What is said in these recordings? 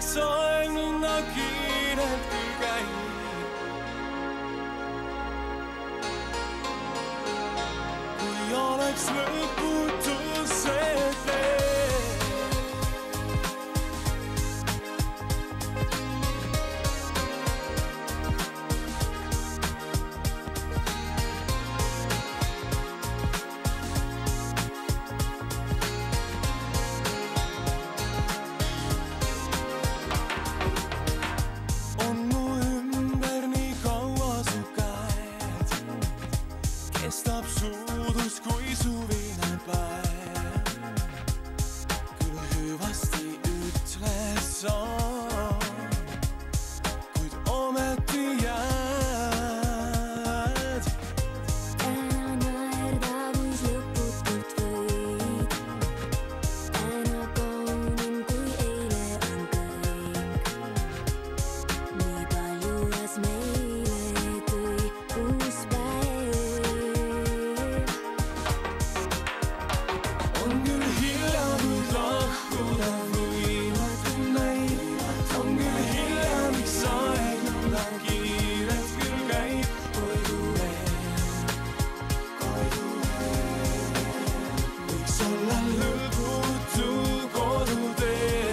miks aeg nõnda kiirelt küll käib. Kui oleks lõputu see tee, kestab suudus kui suvine päev. Küll hüvasti ütles sa, kuid ometi jääd. Täna naerda võis lõputult võid, täna kaunim kui eile on kõik. Nii palju as meile tõi uus päev. On küll hilja, kuid lahkuda võimatu näib. On küll hilja, miks aeg nõnda kiirelt küll käib. Koidu veel, võiks olla lõputu kodutee.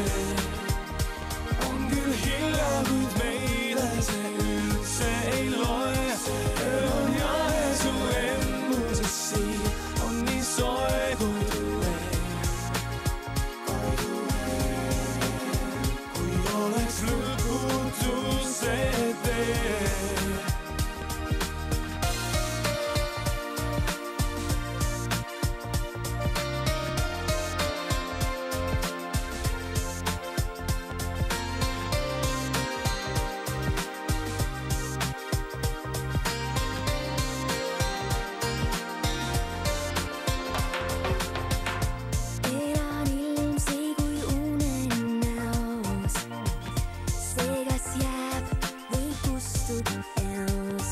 On küll hilja, kuid meile see üldse ei loe. Öö on jahe su emmuses siin, on nii soe koidu veel. Kui oleks lõputu see tee. Elan ilmsi kui unen näos, see kas jääb või kustub eos.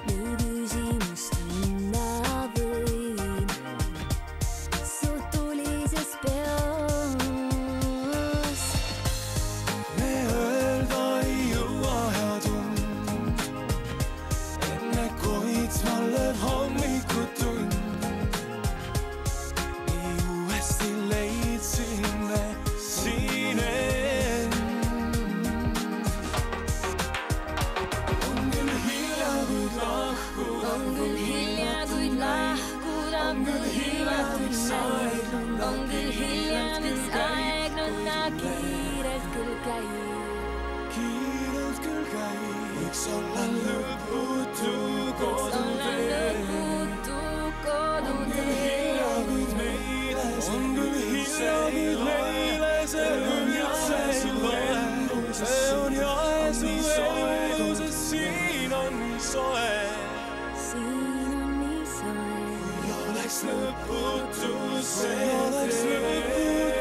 Nii küsimust tunna võin sutulises peos. Me öelda ei jõua hea tund, enne koitsma lööb hommikutund. Nii uuesti leidsime siin end. On küll hilja, kuid lahkuda On küll hilja, kuid lahkuda On küll hilja, miks aeg nõnda on küll hilja, miks aeg nõnda kiirelt küll käib. kiirelt küll käib. Võiks olla lõputu Olla kodutee. lõputu kodutee. Kuid meile on küll hilja, kuid meile see üldse ei loe. See on jahe su emmuses, siin on nii soe. Siin on nii soe. Kui oleks lõputu see tee.